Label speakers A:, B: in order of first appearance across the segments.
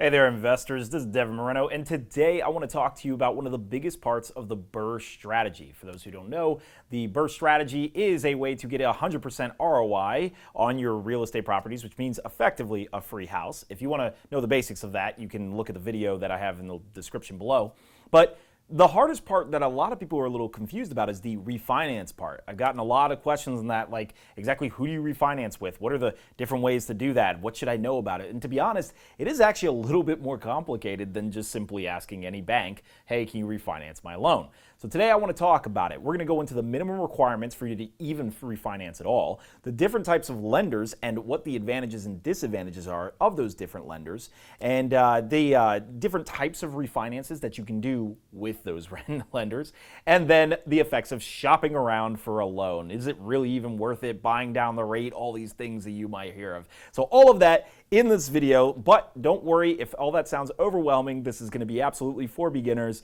A: Hey there, investors. This is Devin Moreno, and today I want to talk to you about one of the biggest parts of the BRRRR strategy. For those who don't know, the BRRRR strategy is a way to get 100% ROI on your real estate properties, which means effectively a free house. If you want to know the basics of that, you can look at the video that I have in the description below. But the hardest part that a lot of people are a little confused about is the refinance part. I've gotten a lot of questions on that, like exactly who do you refinance with? What are the different ways to do that? What should I know about it? And to be honest, it is actually a little bit more complicated than just simply asking any bank, hey, can you refinance my loan? So today I want to talk about it. We're going to go into the minimum requirements for you to even refinance at all, the different types of lenders and what the advantages and disadvantages are of those different lenders, and the different types of refinances that you can do with those lenders, and then the effects of shopping around for a loan. Is it really even worth it? Buying down the rate, all these things that you might hear of. So all of that in this video, but don't worry if all that sounds overwhelming. This is going to be absolutely for beginners,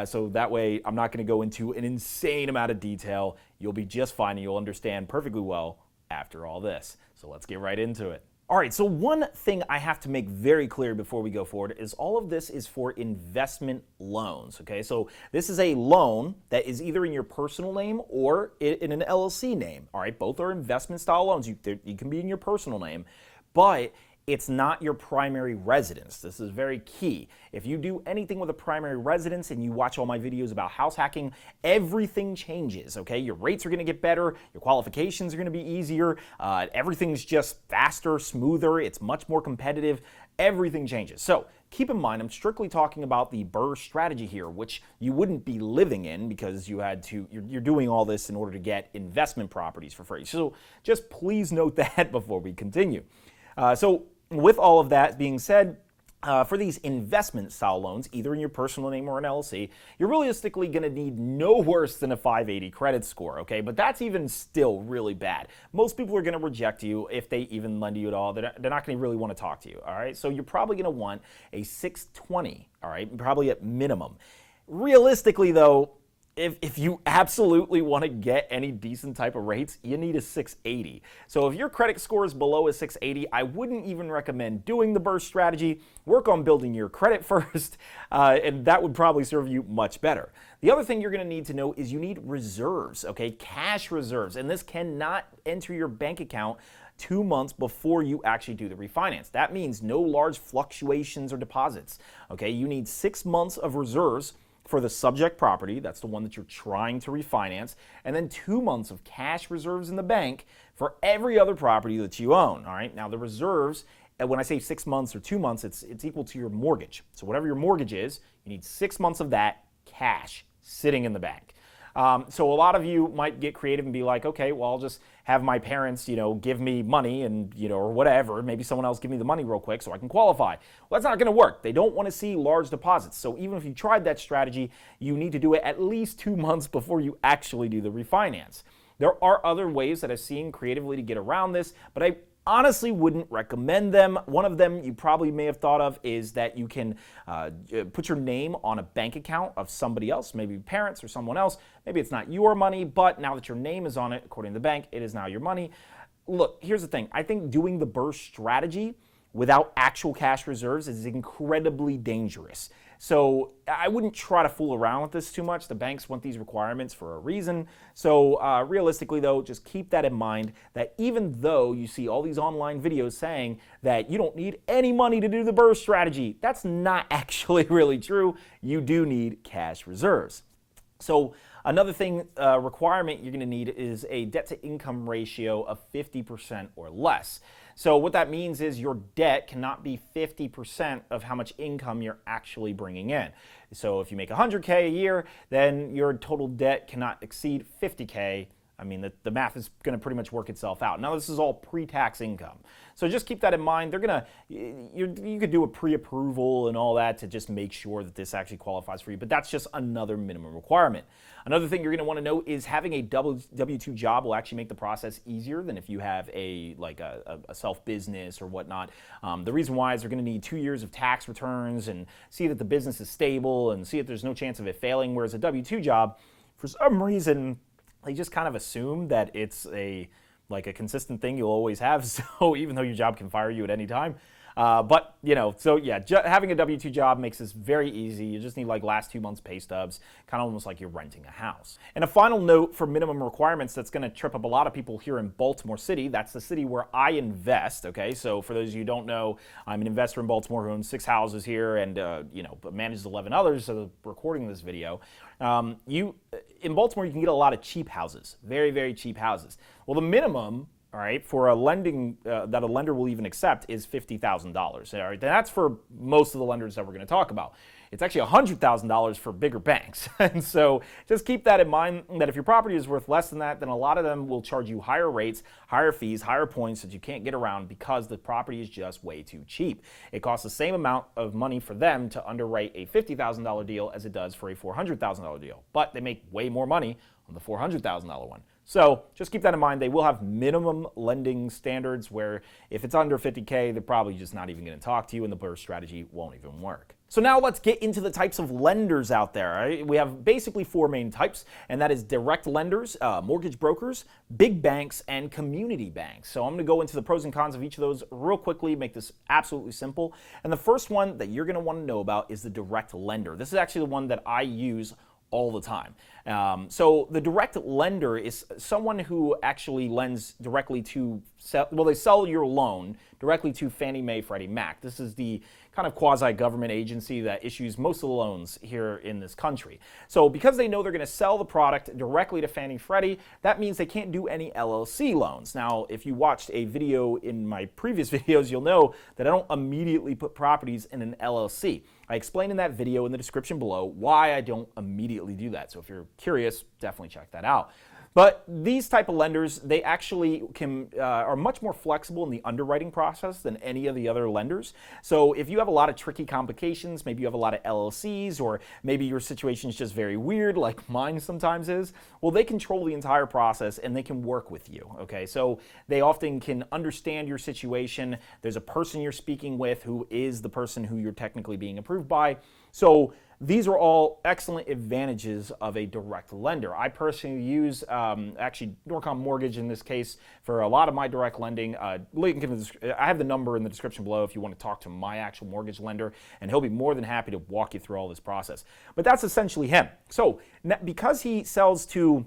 A: so that way I'm not going to go into an insane amount of detail. You'll be just fine and you'll understand perfectly well after all this. So let's get right into it. All right, so one thing I have to make very clear before we go forward is all of this is for investment loans, okay? So this is a loan that is either in your personal name or in an LLC name, all right? Both are investment style loans. You can be in your personal name, but it's not your primary residence. This is very key. If you do anything with a primary residence and you watch all my videos about house hacking, everything changes, okay? Your rates are gonna get better, your qualifications are gonna be easier, everything's just faster, smoother, it's much more competitive, everything changes. So keep in mind, I'm strictly talking about the BRRRR strategy here, which you wouldn't be living in because you're doing all this in order to get investment properties for free. So just please note that before we continue. So with all of that being said, for these investment style loans, either in your personal name or an LLC, you're realistically going to need no worse than a 580 credit score, okay? But that's even still really bad. Most people are going to reject you if they even lend you at all. They're not going to really want to talk to you, all right? So you're probably going to want a 620, all right? Probably at minimum. Realistically, though, if you absolutely want to get any decent type of rates, you need a 680. So if your credit score is below a 680, I wouldn't even recommend doing the BRRRR strategy. Work on building your credit first, and that would probably serve you much better. The other thing you're going to need to know is you need reserves, okay? Cash reserves, and this cannot enter your bank account 2 months before you actually do the refinance. That means no large fluctuations or deposits, okay? You need 6 months of reserves for the subject property, that's the one that you're trying to refinance, and then 2 months of cash reserves in the bank for every other property that you own, all right? Now the reserves, when I say 6 months or 2 months, it's equal to your mortgage. So whatever your mortgage is, you need 6 months of that cash sitting in the bank. So a lot of you might get creative and be like, okay, well, I'll just have my parents, give me money and, or whatever. Maybe someone else give me the money real quick so I can qualify. Well, that's not going to work. They don't want to see large deposits. So even if you tried that strategy, you need to do it at least 2 months before you actually do the refinance. There are other ways that I've seen creatively to get around this, but I honestly wouldn't recommend them. One of them you probably may have thought of is that you can put your name on a bank account of somebody else, maybe parents or someone else. Maybe it's not your money, but now that your name is on it, according to the bank, it is now your money. Look, here's the thing. I think doing the BRRRR strategy without actual cash reserves is incredibly dangerous. So I wouldn't try to fool around with this too much. The banks want these requirements for a reason. So realistically though, just keep that in mind that even though you see all these online videos saying that you don't need any money to do the BRRRR strategy, that's not actually really true. You do need cash reserves. So another thing, requirement you're going to need is a debt to income ratio of 50% or less. So what that means is your debt cannot be 50% of how much income you're actually bringing in. So if you make $100K a year, then your total debt cannot exceed $50K. I mean, the math is going to pretty much work itself out. Now, this is all pre-tax income. So just keep that in mind. You could do a pre-approval and all that to just make sure that this actually qualifies for you, but that's just another minimum requirement. Another thing you're going to want to know is having a W-2 job will actually make the process easier than if you have a self-business or whatnot. The reason why is they're going to need 2 years of tax returns and see that the business is stable and see if there's no chance of it failing, whereas a W-2 job, for some reason, they just kind of assume that it's a consistent thing you'll always have. So even though your job can fire you at any time, But, so yeah, having a W-2 job makes this very easy. You just need like last 2 months pay stubs, kind of almost like you're renting a house. And a final note for minimum requirements that's going to trip up a lot of people here in Baltimore City. That's the city where I invest, okay? So for those of you who don't know, I'm an investor in Baltimore who owns 6 houses here and, manages 11 others, so recording this video. In Baltimore, you can get a lot of cheap houses, very, very cheap houses. Well, the minimum, all right, for a lending that a lender will even accept is $50,000. All right, that's for most of the lenders that we're going to talk about. It's actually $100,000 for bigger banks. And so just keep that in mind, that if your property is worth less than that, then a lot of them will charge you higher rates, higher fees, higher points that you can't get around because the property is just way too cheap. It costs the same amount of money for them to underwrite a $50,000 deal as it does for a $400,000 deal, but they make way more money on the $400,000 one. So just keep that in mind. They will have minimum lending standards where if it's under 50K, they're probably just not even going to talk to you and the BRRRR strategy won't even work. So now let's get into the types of lenders out there. Right? We have basically 4 main types, and that is direct lenders, mortgage brokers, big banks, and community banks. So I'm going to go into the pros and cons of each of those real quickly, make this absolutely simple. And the first one that you're going to want to know about is the direct lender. This is actually the one that I use all the time. So the direct lender is someone who actually lends directly to, they sell your loan directly to Fannie Mae, Freddie Mac. This is the kind of quasi-government agency that issues most of the loans here in this country. So because they know they're going to sell the product directly to Fannie Freddie, that means they can't do any LLC loans. Now, if you watched a video in my previous videos, you'll know that I don't immediately put properties in an LLC. I explain in that video in the description below why I don't immediately do that. So if you're curious, definitely check that out. But these type of lenders, they actually are much more flexible in the underwriting process than any of the other lenders. So if you have a lot of tricky complications, maybe you have a lot of LLCs, or maybe your situation is just very weird, like mine sometimes is, well, they control the entire process and they can work with you, okay? So they often can understand your situation. There's a person you're speaking with who is the person who you're technically being approved by. So these are all excellent advantages of a direct lender. I personally use actually Norcom Mortgage in this case for a lot of my direct lending. I have the number in the description below if you want to talk to my actual mortgage lender, and he'll be more than happy to walk you through all this process. But that's essentially him. So because he sells to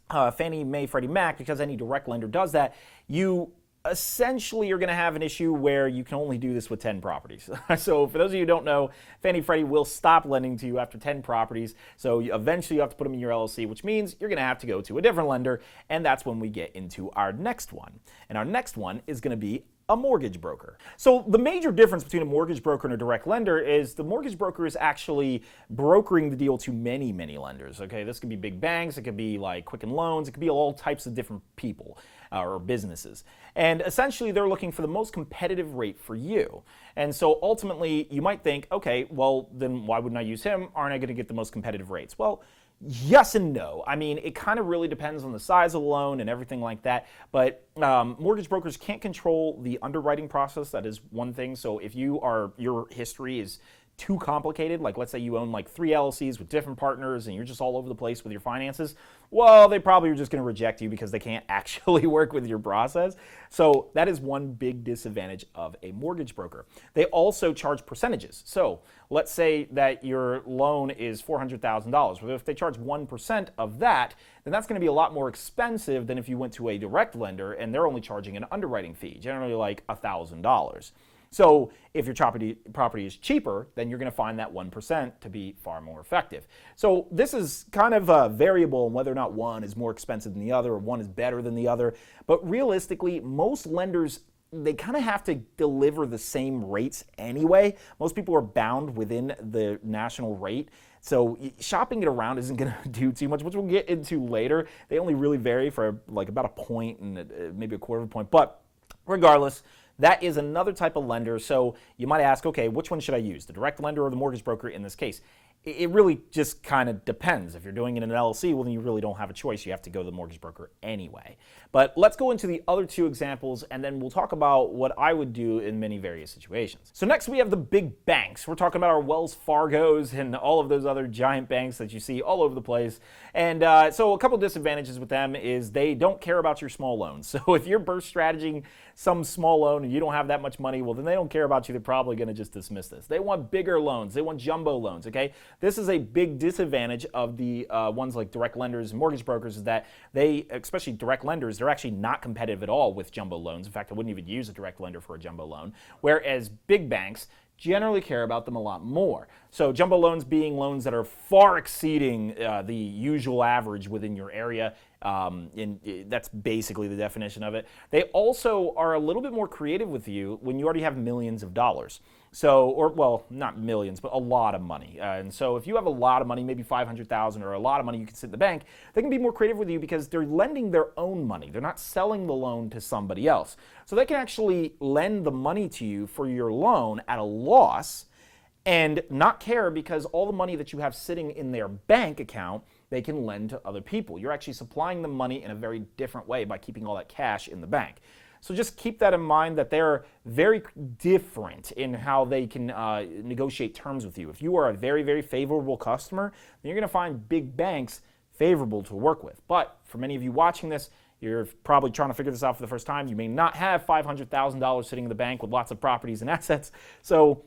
A: Fannie Mae, Freddie Mac, because any direct lender does that, you essentially you're going to have an issue where you can only do this with 10 properties. So for those of you who don't know, Fannie Freddie will stop lending to you after 10 properties. So eventually you have to put them in your LLC, which means you're going to have to go to a different lender. And that's when we get into our next one. And our next one is going to be a mortgage broker. So the major difference between a mortgage broker and a direct lender is the mortgage broker is actually brokering the deal to many, many lenders. Okay, this could be big banks, it could be like Quicken Loans, it could be all types of different people or businesses. And essentially they're looking for the most competitive rate for you. And so ultimately you might think, okay, well then why wouldn't I use him? Aren't I going to get the most competitive rates? Well, yes and no. I mean, it kind of really depends on the size of the loan and everything like that. But mortgage brokers can't control the underwriting process. That is one thing. So if your history is too complicated, like let's say you own like 3 LLCs with different partners and you're just all over the place with your finances, well, they probably are just going to reject you because they can't actually work with your process. So that is one big disadvantage of a mortgage broker. They also charge percentages. So let's say that your loan is $400,000. Well, if they charge 1% of that, then that's going to be a lot more expensive than if you went to a direct lender and they're only charging an underwriting fee, generally like $1,000. So if your property is cheaper, then you're going to find that 1% to be far more effective. So this is kind of a variable in whether or not one is more expensive than the other or one is better than the other. But realistically, most lenders, they kind of have to deliver the same rates anyway. Most people are bound within the national rate. So shopping it around isn't going to do too much, which we'll get into later. They only really vary for like about a point and maybe a quarter of a point. But regardless, that is another type of lender. So you might ask, okay, which one should I use, the direct lender or the mortgage broker in this case? it really just kind of depends. If you're doing it in an LLC, well, then you really don't have a choice. You have to go to the mortgage broker anyway. But let's go into the other two examples, and then we'll talk about what I would do in many various situations. So next we have the big banks. We're talking about our Wells Fargos and all of those other giant banks that you see all over the place. And so a couple disadvantages with them is they don't care about your small loans. So if you're burst strategizing some small loan and you don't have that much money, well, then they don't care about you. They're probably going to just dismiss this. They want bigger loans. They want jumbo loans, okay? This is a big disadvantage of the ones like direct lenders and mortgage brokers, is that they, especially direct lenders, they're actually not competitive at all with jumbo loans. In fact, I wouldn't even use a direct lender for a jumbo loan, whereas big banks generally care about them a lot more. So jumbo loans being loans that are far exceeding the usual average within your area. That's basically the definition of it. They also are a little bit more creative with you when you already have millions of dollars. So, or well, not millions, but a lot of money. And so if you have a lot of money, maybe $500,000 or a lot of money you can sit in the bank, they can be more creative with you because they're lending their own money. They're not selling the loan to somebody else. So they can actually lend the money to you for your loan at a loss and not care, because all the money that you have sitting in their bank account, they can lend to other people. You're actually supplying the money in a very different way by keeping all that cash in the bank. So just keep that in mind, that they're very different in how they can negotiate terms with you. If you are a very, very favorable customer, then you're going to find big banks favorable to work with. But for many of you watching this, you're probably trying to figure this out for the first time. You may not have $500,000 sitting in the bank with lots of properties and assets, so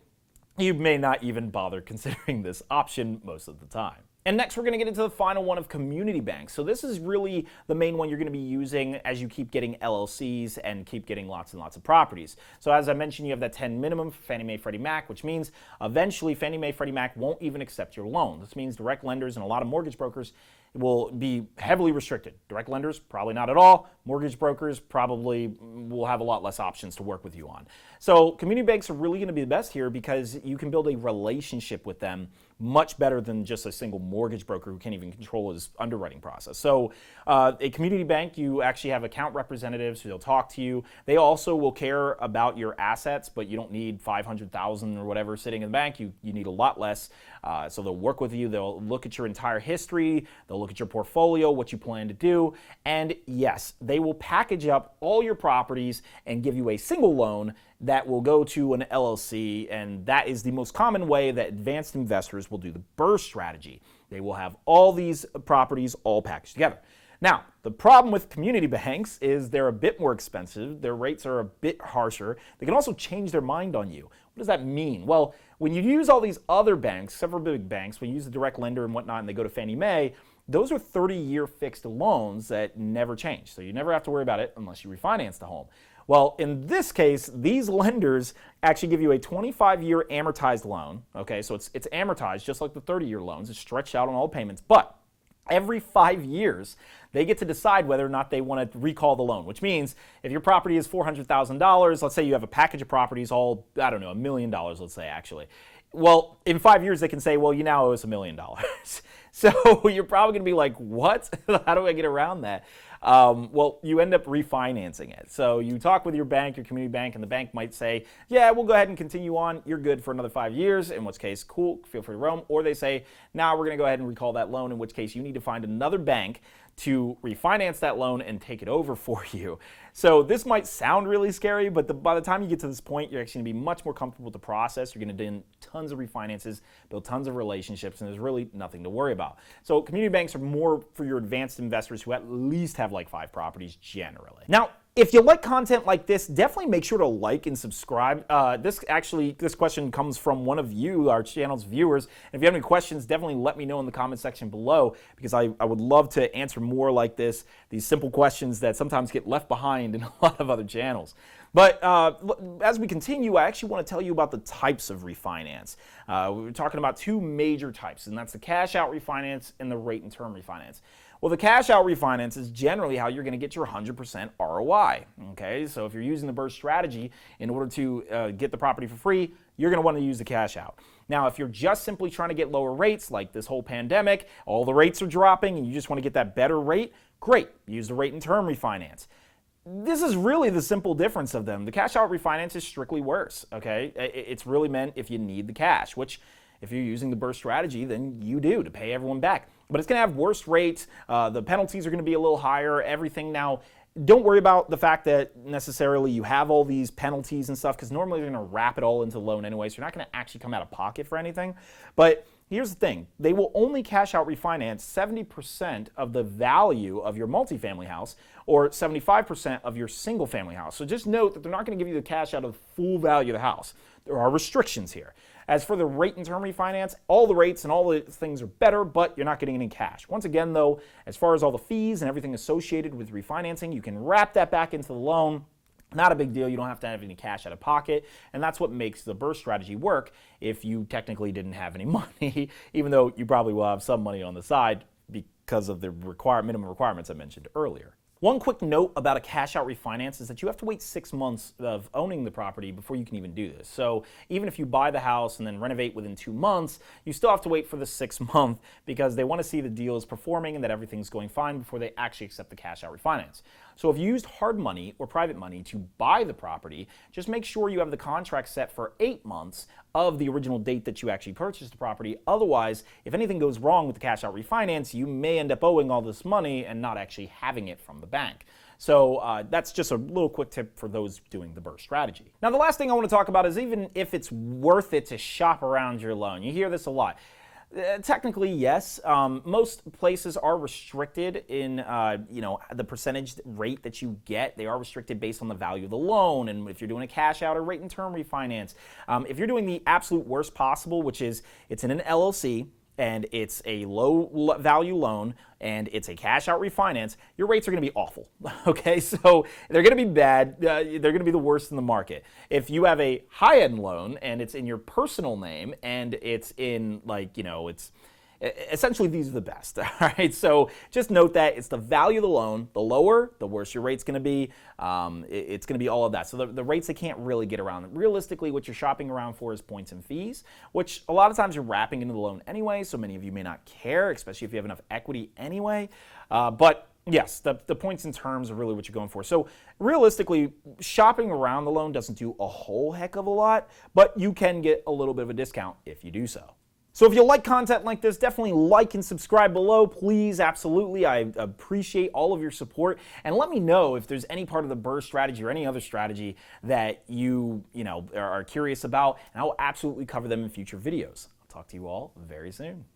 A: you may not even bother considering this option most of the time. And next, we're going to get into the final one of community banks. So this is really the main one you're going to be using as you keep getting LLCs and keep getting lots and lots of properties. So as I mentioned, you have that 10 minimum for Fannie Mae, Freddie Mac, which means eventually Fannie Mae, Freddie Mac won't even accept your loan. This means direct lenders and a lot of mortgage brokers will be heavily restricted. Direct lenders, probably not at all. Mortgage brokers probably will have a lot less options to work with you on. So community banks are really going to be the best here because you can build a relationship with them much better than just a single mortgage broker who can't even control his underwriting process. So a community bank, you actually have account representatives who will talk to you. They also will care about your assets, but you don't need $500,000 or whatever sitting in the bank. You need a lot less. So they'll work with you. They'll look at your entire history. They'll look at your portfolio, what you plan to do. And yes, they will package up all your properties and give you a single loan that will go to an LLC, and that is the most common way that advanced investors will do the BRRRR strategy. They will have all these properties all packaged together. Now, the problem with community banks is they're a bit more expensive, their rates are a bit harsher, they can also change their mind on you. What does that mean? Well, when you use all these other banks, several big banks, when you use the direct lender and whatnot and they go to Fannie Mae, those are 30-year fixed loans that never change. So you never have to worry about it unless you refinance the home. Well, in this case, these lenders actually give you a 25-year amortized loan. Okay, so it's amortized just like the 30-year loans. It's stretched out on all payments. But every 5 years, they get to decide whether or not they want to recall the loan, which means if your property is $400,000, let's say you have a package of properties all, I don't know, $1 million, let's say actually. Well, in 5 years, they can say, well, you now owe us $1 million. So you're probably going to be like, what? How do I get around that? Well, you end up refinancing it. So you talk with your bank, your community bank, and the bank might say, yeah, we'll go ahead and continue on. You're good for another 5 years, in which case, cool, feel free to roam. Or they say, now we're going to go ahead and recall that loan, in which case you need to find another bank to refinance that loan and take it over for you. So this might sound really scary, but by the time you get to this point, you're actually going to be much more comfortable with the process. You're going to do tons of refinances, build tons of relationships, and there's really nothing to worry about. So community banks are more for your advanced investors who at least have like 5 properties generally. Now, if you like content like this, definitely make sure to like and subscribe. This question comes from one of you, our channel's viewers. And if you have any questions, definitely let me know in the comment section below, because I would love to answer more like this, these simple questions that sometimes get left behind in a lot of other channels. But as we continue, I actually want to tell you about the types of refinance. We're talking about 2 major types, and that's the cash out refinance and the rate and term refinance. Well, the cash out refinance is generally how you're going to get your 100% ROI. Okay, so if you're using the BRRRR strategy in order to get the property for free, you're going to want to use the cash out. Now, if you're just simply trying to get lower rates, like this whole pandemic, all the rates are dropping and you just want to get that better rate, great, use the rate and term refinance. This is really the simple difference of them. The cash out refinance is strictly worse, okay? It's really meant if you need the cash, which If you're using the BRRRR strategy, then you do to pay everyone back. But it's going to have worse rates. The penalties are going to be a little higher. Everything now. Don't worry about the fact that necessarily you have all these penalties and stuff, because normally they're going to wrap it all into the loan anyway, so you're not going to actually come out of pocket for anything. But here's the thing. They will only cash out refinance 70% of the value of your multifamily house or 75% of your single family house. So just note that they're not going to give you the cash out of the full value of the house. There are restrictions here. As for the rate and term refinance, all the rates and all the things are better, but you're not getting any cash. Once again, though, as far as all the fees and everything associated with refinancing, you can wrap that back into the loan. Not a big deal. You don't have to have any cash out of pocket, and that's what makes the BRRRR strategy work if you technically didn't have any money, even though you probably will have some money on the side because of the minimum requirements I mentioned earlier. One quick note about a cash-out refinance is that you have to wait 6 months of owning the property before you can even do this. So even if you buy the house and then renovate within 2 months, you still have to wait for the 6th month because they want to see the deal is performing and that everything's going fine before they actually accept the cash-out refinance. So if you used hard money or private money to buy the property, just make sure you have the contract set for 8 months of the original date that you actually purchased the property. Otherwise, if anything goes wrong with the cash-out refinance, you may end up owing all this money and not actually having it from the bank. So that's just a little quick tip for those doing the BRRRR strategy. Now, the last thing I want to talk about is even if it's worth it to shop around your loan. You hear this a lot. Technically, yes. Most places are restricted in, the percentage rate that you get. They are restricted based on the value of the loan, and if you're doing a cash out or rate and term refinance. If you're doing the absolute worst possible, which is it's in an LLC, and it's a low value loan, and it's a cash out refinance, your rates are going to be awful. Okay, so they're going to be bad. They're going to be the worst in the market. If you have a high end loan and it's in your personal name and it's in it's essentially these are the best. All right, so just note that it's the value of the loan. The lower, the worse your rate's going to be. It's going to be all of that. So the rates they can't really get around. Realistically, what you're shopping around for is points and fees, which a lot of times you're wrapping into the loan anyway. So many of you may not care, especially if you have enough equity anyway. But yes, the points and terms are really what you're going for. So realistically, shopping around the loan doesn't do a whole heck of a lot, but you can get a little bit of a discount if you do so. So if you like content like this, definitely like and subscribe below, please. Absolutely. I appreciate all of your support. And let me know if there's any part of the BRRRR strategy or any other strategy that you are curious about, and I will absolutely cover them in future videos. I'll talk to you all very soon.